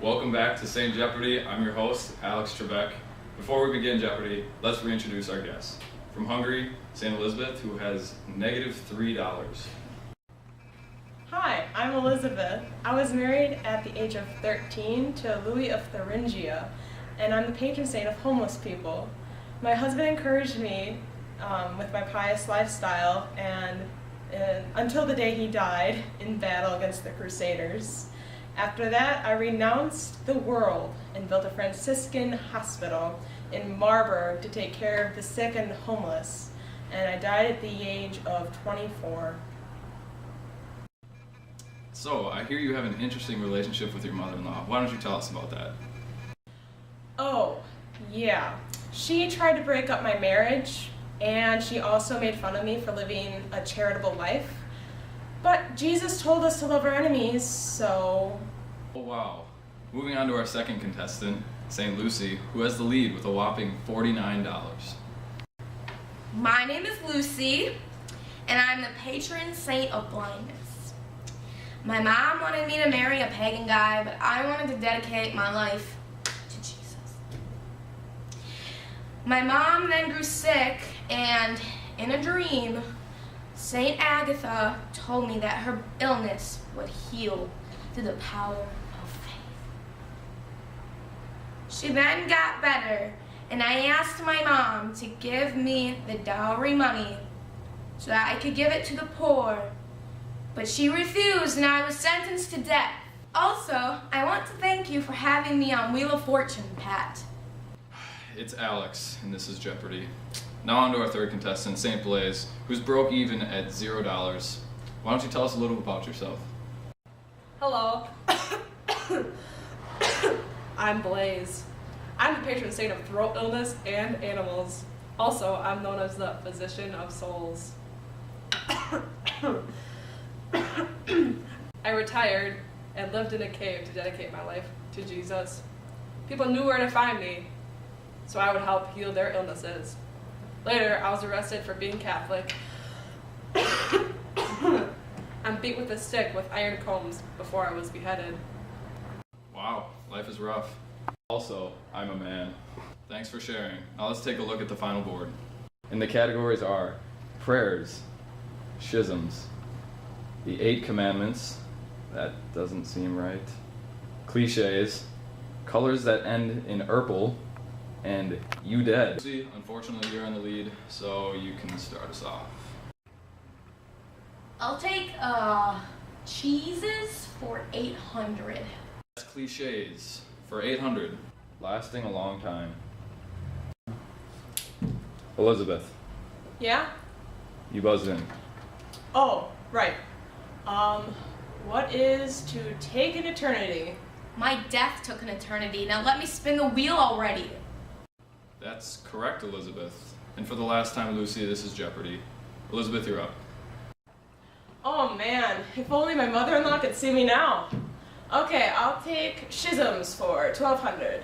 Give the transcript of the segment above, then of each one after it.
Welcome back to St. Jeopardy. I'm your host, Alex Trebek. Before we begin Jeopardy, let's reintroduce our guest. From Hungary, St. Elizabeth, who has -$3. Hi, I'm Elizabeth. I was married at the age of 13 to Louis of Thuringia, and I'm the patron saint of homeless people. My husband encouraged me with my pious lifestyle and until the day he died in battle against the Crusaders. After that, I renounced the world and built a Franciscan hospital in Marburg to take care of the sick and homeless, and I died at the age of 24. So, I hear you have an interesting relationship with your mother-in-law. Why don't you tell us about that? Oh, yeah. She tried to break up my marriage, and she also made fun of me for living a charitable life. But Jesus told us to love our enemies, so... Oh wow. Moving on to our second contestant, St. Lucy, who has the lead with a whopping $49. My name is Lucy, and I'm the patron saint of blindness. My mom wanted me to marry a pagan guy, but I wanted to dedicate my life to Jesus. My mom then grew sick, and in a dream, Saint Agatha told me that her illness would heal through the power of faith. She then got better, and I asked my mom to give me the dowry money so that I could give it to the poor. But she refused, and I was sentenced to death. Also, I want to thank you for having me on Wheel of Fortune, Pat. It's Alex, and this is Jeopardy. Now on to our third contestant, St. Blaise, who's broke even at $0. Why don't you tell us a little about yourself? Hello. I'm Blaise. I'm the patron saint of throat illness and animals. Also, I'm known as the physician of souls. I retired and lived in a cave to dedicate my life to Jesus. People knew where to find me, so I would help heal their illnesses. Later, I was arrested for being Catholic. I'm beat with a stick with iron combs before I was beheaded. Wow, life is rough. Also, I'm a man. Thanks for sharing. Now let's take a look at the final board. And the categories are prayers, schisms, the 8 commandments, that doesn't seem right, cliches, colors that end in "erple," and "you dead." See, unfortunately you're in the lead, so you can start us off. I'll take cheeses for 800. That's cliches for 800, lasting a long time. Elizabeth, Yeah? you buzzed in. Oh, right. What is to take an eternity? My death took an eternity. Now let me spin the wheel already. That's correct, Elizabeth. And for the last time, Lucy, this is Jeopardy. Elizabeth, you're up. Oh man, if only my mother-in-law could see me now. Okay, I'll take schisms for 1200.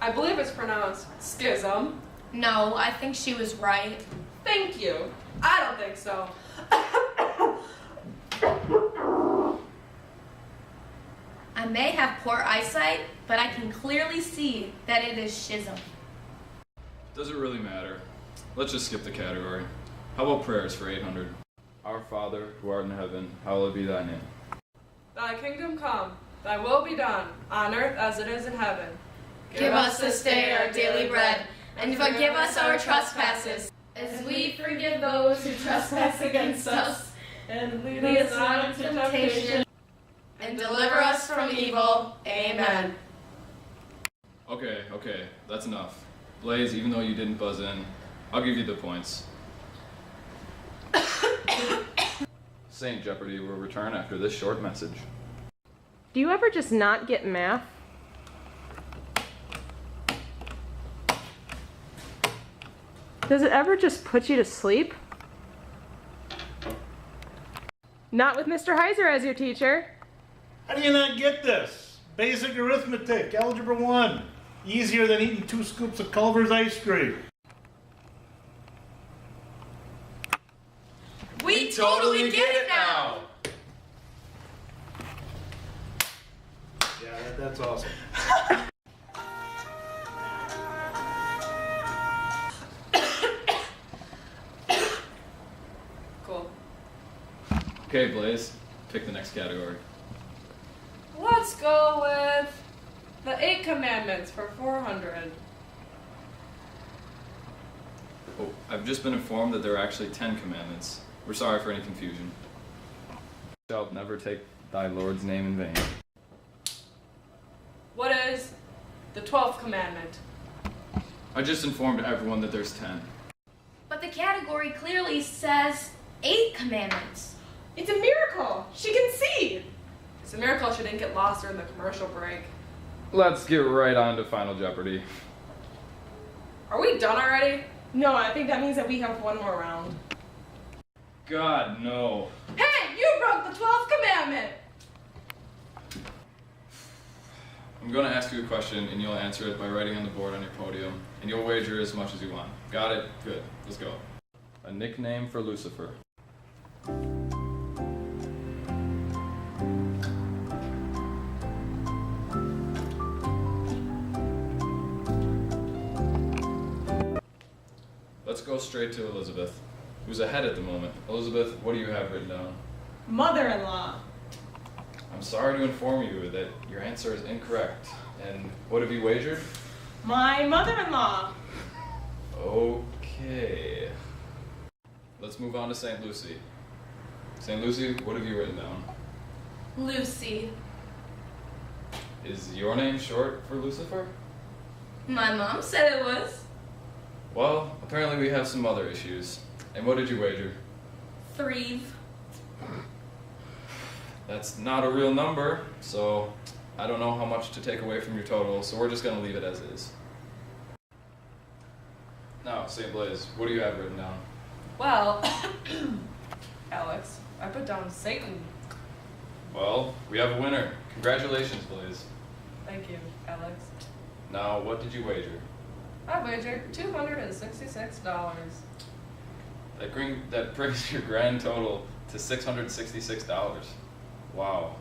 I believe it's pronounced schism. No, I think she was right. Thank you. I don't think so. I may have poor eyesight, but I can clearly see that it is schism. Does it really matter? Let's just skip the category. How about prayers for 800? Our Father, who art in heaven, hallowed be thy name. Thy kingdom come, thy will be done, on earth as it is in heaven. Give us this day our daily bread, and forgive us our trespasses, as we forgive those who trespass against us. And Lead us not into temptation, and deliver us from evil. Amen. Okay, that's enough. Blaise, even though you didn't buzz in, I'll give you the points. St. Jeopardy will return after this short message. Do you ever just not get math? Does it ever just put you to sleep? Not with Mr. Heiser as your teacher. How do you not get this? Basic arithmetic, algebra 1. Easier than eating 2 scoops of Culver's ice cream. We totally get it now! Yeah, that's awesome. Okay, Blaze, pick the next category. Let's go with the 8 commandments for 400. Oh, I've just been informed that there are actually 10 commandments. We're sorry for any confusion. Thou shalt never take thy Lord's name in vain. What is the 12th commandment? I just informed everyone that there's 10. But the category clearly says 8 commandments. It's a miracle. She can see. It's a miracle she didn't get lost during the commercial break. Let's get right on to Final Jeopardy. Are we done already? No, I think that means that we have one more round. God, no. Hey, you broke the 12th commandment! I'm going to ask you a question, and you'll answer it by writing on the board on your podium, and you'll wager as much as you want. Got it? Good. Let's go. A nickname for Lucifer. Let's go straight to Elizabeth, who's ahead at the moment. Elizabeth, what do you have written down? Mother-in-law. I'm sorry to inform you that your answer is incorrect. And what have you wagered? My mother-in-law. Okay. Let's move on to St. Lucy. St. Lucy, what have you written down? Lucy. Is your name short for Lucifer? My mom said it was. Well, apparently we have some other issues. And what did you wager? 3. That's not a real number, so I don't know how much to take away from your total, so we're just going to leave it as is. Now, St. Blaise, what do you have written down? Well, Alex, I put down Satan. Well, we have a winner. Congratulations, Blaise. Thank you, Alex. Now, what did you wager? I wagered $266. That brings your grand total to $666. Wow,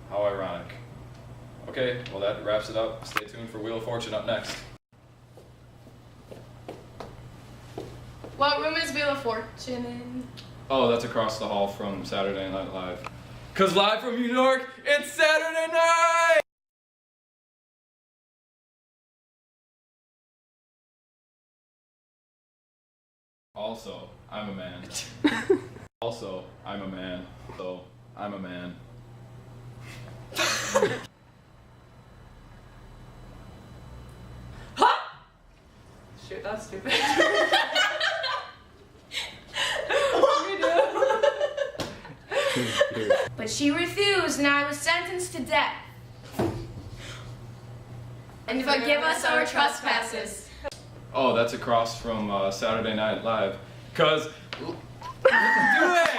how ironic. Okay, well that wraps it up. Stay tuned for Wheel of Fortune up next. What room is Wheel of Fortune in? Oh, that's across the hall from Saturday Night Live. 'Cause live from New York, it's Saturday night! Also, I'm a man. Also, I'm a man. So, I'm a man. Shoot, that's stupid. What do we do? But she refused, and I was sentenced to death. And forgive us our trespasses. Oh, that's across from Saturday Night Live. 'Cause... Do it!